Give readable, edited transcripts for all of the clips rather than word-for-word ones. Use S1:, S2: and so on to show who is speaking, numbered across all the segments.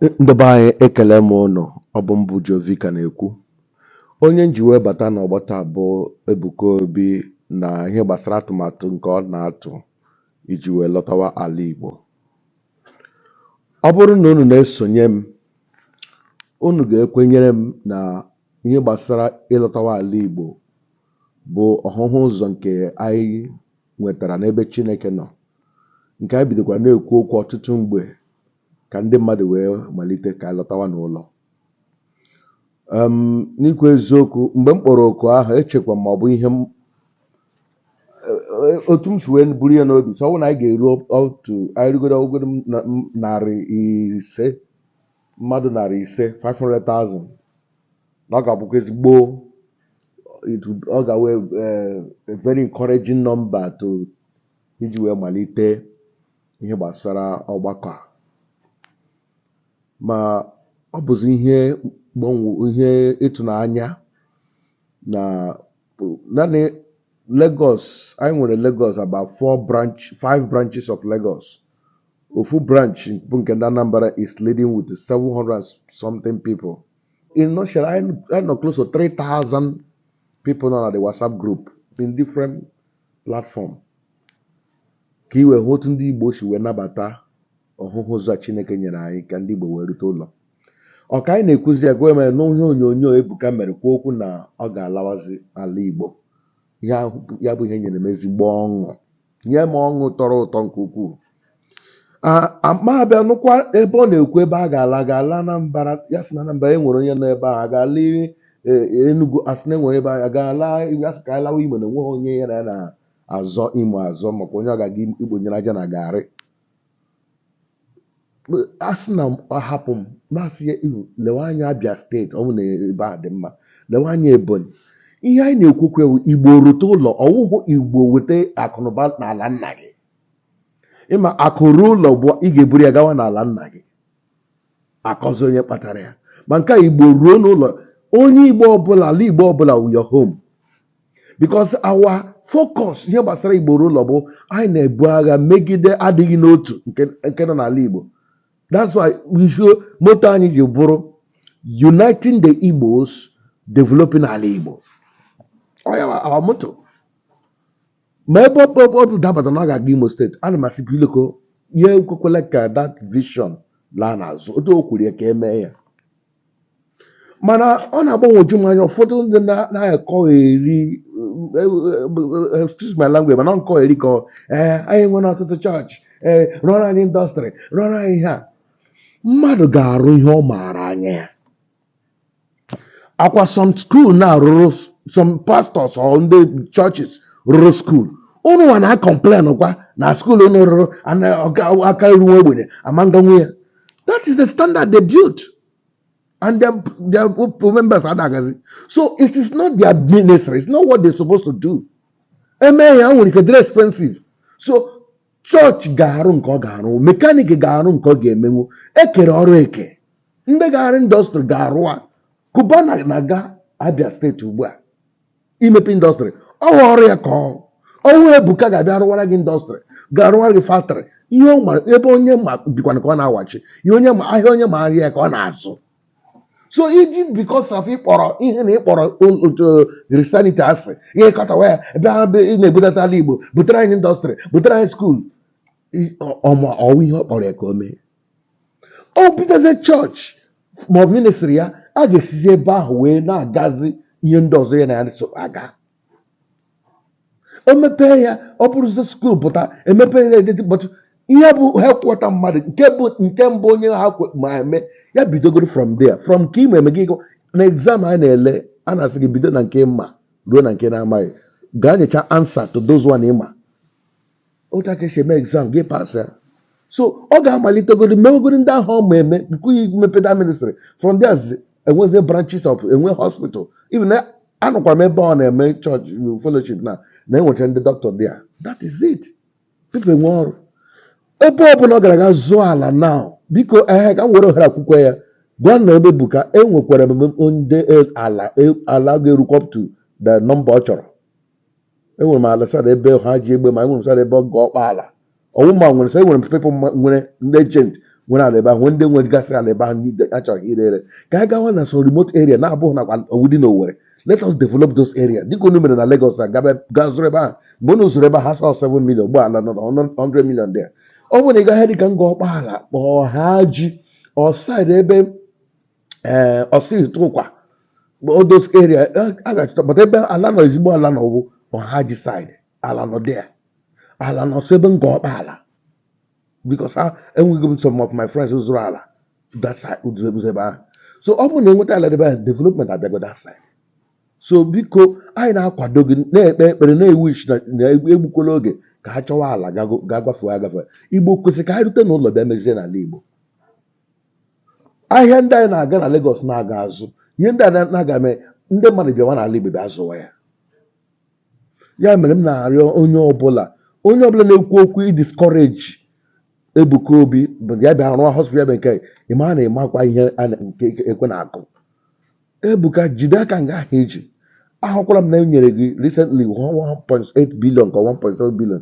S1: Ndị be anyị ekele m ụnụ, ọ bụ mbụ Jovika na-ekwu. Onye nji wee bata n'ọgbata bụ Ebuka Obi na ihe gbasara atụmatụ nke ọ na-atụ iji wee lọtawa ala Igbo. Ọ bụrụ na unu na-esonye m, unu ga-ekwenyere m na ihe gbasara ịlọtawa ala Igbo bụ ọhụhụ ụzọ nke anyị nwetara n'ebe Chineke nọ, nke anyị bidokwara na-ekwu okwu ọtụtụ mgbe ka ndị mmadụ wee malite ka lọtawa n'ụlọ. N'ikwu eziokwu, mgbe m kpọrọ oku ahụ, echekwa ma ọ bụ ihe otu m si wee buru ya n'obi, so ọ bụrụ na anyị ga-eru otu anyị rigoro ogodo narị ise mmadụ, 500,000, na ọ ga-abụkwa ezigbo, ọ ga-awe a very encouraging number to iji wee malite ihe gbasara ọgbakọ a. Ma ọ bụzi ihe ịtụnanya na naanị Lagos, anyị nwere Lagos about 5 branches of Lagos. Ofu branch bụ nke ndị Anambra is leading with 700 something people. In nutshell, I know close to 3,000 people now at the WhatsApp group in different platform. Ka iwe hụ otu ndị Igbo si wee nabata ọhụhụ ụzọ Chineke nyere anyị ka ndị Igbo wee rute ụlọ. Ọka anyị na-ekwuzi ya gwa mere n'ihe onyonyo Ebuka mere kwuo okwu na ọ ga-alawazi ala Igbo. Ya bụ ihe nyere m ezigbo ọṅụ, nye m ọṅụ tọrọ ụtọ nke ukwuu. Ma abịa nụkwa ebe ọ na-ekwu ebe a ga-ala Anambra, ya sị na Anambra enwere onye nọ ebe ahụ, ga-ala Enugu, asị na enwere ebe ahụ, ga-ala ya sị ka anyị lawa Imo na enweghị onye ya na-azọ Imo azọ, maka onye ọ ga-aga Igbo nyere aja na garị. Asị na ahapụ m masị ya ihu, lewe anya Abia steeti, ọ bụ na ebe a dị mma, lewe anya Ebonyi. Ihe anyị na-ekwukwe bụ Igbo rute ụlọ, ọwụhụ Igbo weta akụnụba n'ala nna gị. Ịma akụ ruo ụlọ bụ ị ga-eburu ya gawa n'ala nna gị, akọzi onye kpatara ya. Ma nke a Igbo ruo n'ụlọ, onye Igbo ọbụla, ala Igbo ọbụla wu your home, because our focus ihe gbasara Igbo ruo ụlọ bụ anyị na-ebu agha megide adịghị n'otu nke nọ n'ala Igbo. That's why moto anyị ji bụrụ uniting the Igbos, developing ala Igbo. Our motto. Ma ebe ọ dabata na ọ ga-aga Imo steeti, ana m asị ileko ihe ekwekwele ka that vision laa n'azụ, otu o kwuru ya ka emee ya. Mana ọ na-agbanwoju m anya, ụfọdụ ndị na-ekọgheri, excuse my language, mana ọ nkọgheri ka anyị nwere ọtụtụ chọọchị, rụọrọ anyị indọstrị, rụọrọ anyị ihe a. Mmadụ ga-arụ ihe ọ maara anya ya. Akwa some school na-arụrụ, some pastors or ndị churches rụrụ school, unu nwa na-complain kwa na school unu rụrụ aka iru ogbenye amanganwu ya. That is the standard they built, and their members adagazi. So it is not their ministry, it's not what they're supposed to do. Eme ya nwere ike very expensive. So chọọchị ga-arụ nke ọ ga-arụ, mekaniki ga-arụ nke ọ ga-emenwu, ekere ọrụ eke. Ndị ga-arụ indọstrị ga-arụ a. Kuba na-aga Abia steeti ugbu a imepe indọstrị, ọrụ ọrụ ya ka ọnwụ Ebuka ga-abịa arụwara gị indọstrị, ga-arụwara gị factory. Ihe ọ mara ebe onye ma bikwana ka ọ na-awachi, ihe onye ma ahịa onye ma ahịa ya ka ọ na-azụ. So iji because of ịkpọrọ ihe na ịkpọrọ otu Christianity asị, ihe kọtawa ya ebe ị na-ebudata ala Igbo, butere anyị indọstrị, butere anyị skuul, ọwụ ihe ọ kpọrọ ya ka o mee. O bideze chọọchị ma ọ bụ ministri ya, a ga-esizi ebe ahụ wee na-agazi ihe ndị ọzọ ya na ya so aga. O mepee ya, ọ bụrụzi skuul pụta, emepe ya edetibọtụ ihe bụ headquarter mmadụ nke mbụ onye ha ma eme ya, bidogoro from there, from ka ime eme gị na exam a na-ele, a na-asị gị bido na nke mma ruo na nke na-amaghị, gaa nyecha answer to those one ịma, otu aka esi eme exam gị pas ya. So ọ ga-amalitegoro mewegoro ndị ahụ ọ ma eme bikwu mepe that ministry. From there enwezi branches of enwe hospital, even anụkwara m ebe ọ na-eme church fellowship na-enweta ndị doctor there. That is it. People enwe ọrụ ebe ọ bụla ọ gara aga zụọ ala now. Biko ka m were ohere akwụkwọ ya gwa na ebe Ebuka enwekwara ndị ala ga-erukwa up to the number ọ chọrọ. Enwere m ala sada ebe ha ji egbe, ma enwere m sada ebe ọ ga ọkpa ala. Ọwụma nwere people nwere ndị agent nwere ala ebe ahụ nwee ndị nwegasị ala ebe ahụ achọghị ire ka anyị gawa na some remote area na-abụghị nakwa owudi na Owerri. Let us develop those areas dịka unu mere na Lagos ga zụrụ ebe ahụ mgbe unu zụrụ ebe ahụ ha sọ 7 million ụgbọala nọ 100 million there. Ọ bụrụ na ị gaghị dịka nga ọkpala kpọọ ha ji ọsaid ebe ọsịtụkwa those area a ga-achọta but ebe ala nọ ezigbo ala nọ bụ ọhaji side ala nọ there ala nọ so ebe nga ọkpala because enweghị m some of my friends zụrụ ala that side ebe ahụ. So ọ bụrụ na enweta ala ebe ahụ development abịago that side. So biko anyị na-akwado gị na-ekpe ekpere na-ewish na egbukwala oge ka ha chọwa ala ga-agbafe agafe. Igbo kwesịrị ka anyị rute n'ụlọ bịa mezie n'ala Igbo. Ahịa ndị anyị na-aga na Lagos na-aga azụ ihe ndị anyị na-aga mee ndị mmadụ bịawa n'ala Igbo bịa zụwa ya. Ya mere m na-arịọ onye ọbụla na-ekwu okwu idiscourage Ebuka Obi bụ ya bịa rụọ hospital bekee ịma na ịmakwa ihe nke ekwe na-akụ. Ebuka jide aka nga ahụ eji ahụkwara m na enyere gị recently 1.8 billion ka 1.7 billion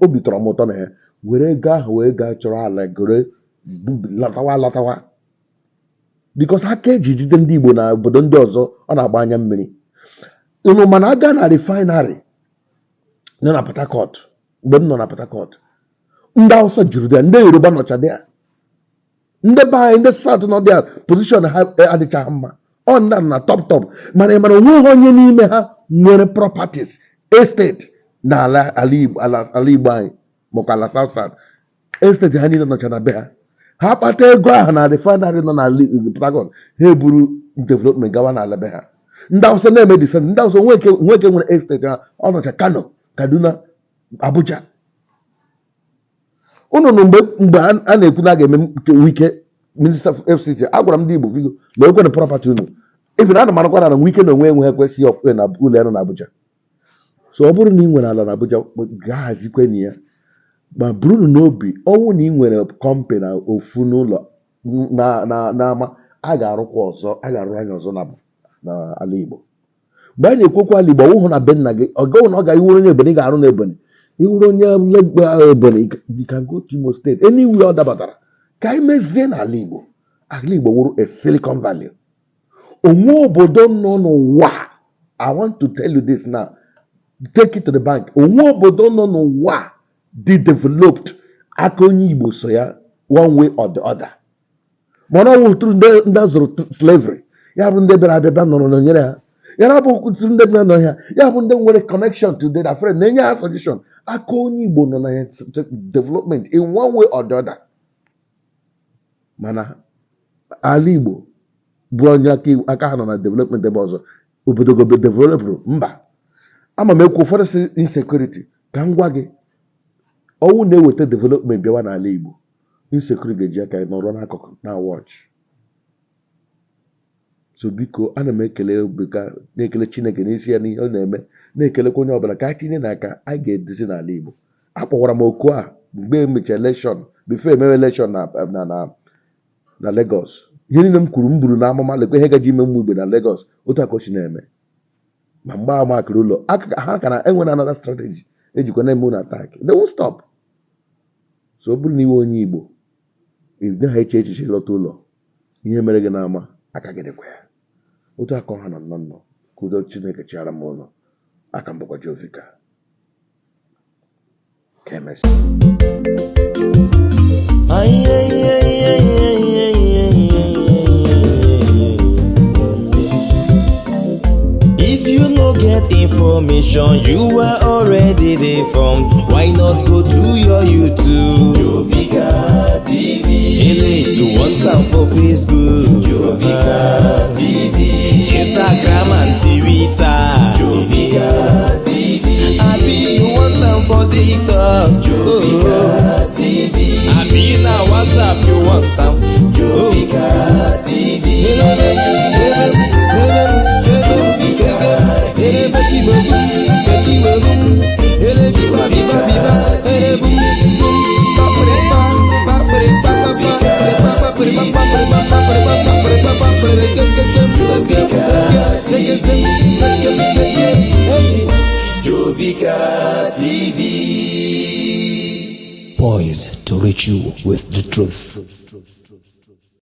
S1: obi tọrọ m ụtọ na ya were ego ahụ wee gaa chọrọ ala gore latawa because aka eji jide ndị Igbo na obodo ndị ọzọ ọ na-agba anya mmiri. Unu mana aga na refinery nọ na Port Harcourt mgbe m nọ na Port Harcourt ndị Hausa juru dị ndị Yoruba nọcha dị ndị be anyị ndị South nọ dị position ha adịchaghị mma ọ nna na top mana ịmara onweghị onye n'ime ha nwere properties estate na ala Igbo anyị makwa ala South estate ha niile nọcha na be ha kpata ego ahụ na refinery nọ na Port Harcourt ha eburu development gawa n'ala be ha. Ndị Hausa na-eme descent ndị Hausa nweke nwere estate ha ọ nọcha Kano Kaduna Abuja. Unu mgbe a na-ekwu na a ga-eme Wike Minister of FCT agwara m ndị Igbo bigo na okwe na property unu even ana marakwa na Wike na onwe ekwesịghị of na ụlọ elu na Abuja. So ọ bụrụ na ị nwere ala na Abuja ga-ahazikwe na ya ma bụrụ n'obi ọnwụ na ị nwere kọmpe na ofu n'ụlọ n'ama a ga-arụkwa ọzọ a ga-arụ anya ọzọ na ala Igbo. Mgbe anyị na-ekwekwa ala Igbo ọwụhụ na be nna gị ọgọwụ na ọ ga-iwuru onye Ebonyi ga-arụ na Ebonyi iwuru onye Ebonyi you can go to Imo State anywhere ọ dabatara ka anyị mezie n'ala Igbo. Ala Igbo wuru a Silicon Valley. Onwe obodo nọ n'ụwa I want to tell you this now take it to the bank onwe obodo nọ n'ụwa dị developed aka onye Igbo so ya one way or the other. Mana ọ wụtụrụ ndị zụrụ slavery ya bụ ndị bịara abịa nọrọ n'onyere ha ya bụ kwụtụrụ ndị bịara nọ ya ya bụ ndị nwere connection to their friend na-enye ha suggestion aka onye Igbo nọ na development in one way or the other. Mana ala Igbo bụ onye aka ha nọ na development ebe ọzọ obodo gobe development mba. Ama m ekwu ụfọdụ si insecurity ka m gwa gị ọnwụ na-eweta development bịawa n'ala Igbo insecurity ga-eji aka nọrọ n'akụkụ na watch. So biko ana m ekele Ebuka na-ekele Chineke n'isi ya n'ihe ọ na-eme na-ekelekwa onye ọbụla ka anyị tinye n'aka a ga-edezi n'ala Igbo. Akpọkwara m oku a mgbe emechara election before emewe election na Lagos ihe niile m kwuru m buru n'amụma lekwa ihe gaji ime mmụ Igbo na Lagos otu aka o si na-eme ma mgbe ama akụrụ ụlọ ha ka na enwere another strategy ejikwa na-eme unu attack they won't stop. So ọ bụrụ na iwe onye Igbo ị ha echiche lọta ụlọ ihe mere gị n'ama aka gị dịkwa ya otu aka ọha nọ ka udo Chineke chịara m ụlọ aka mbụkwa Jovika ka emesịa.
S2: If you no get information, you are already deformed. Why not go to your YouTube? Jovika TV. Hey, you want them for Facebook? Jovika TV. Instagram and Twitter. Jovika TV. Abi, you want them for TikTok? Jovika TV. Abi, na WhatsApp you want them? Jovika TV. Jovika TV, poised to reach you with the truth.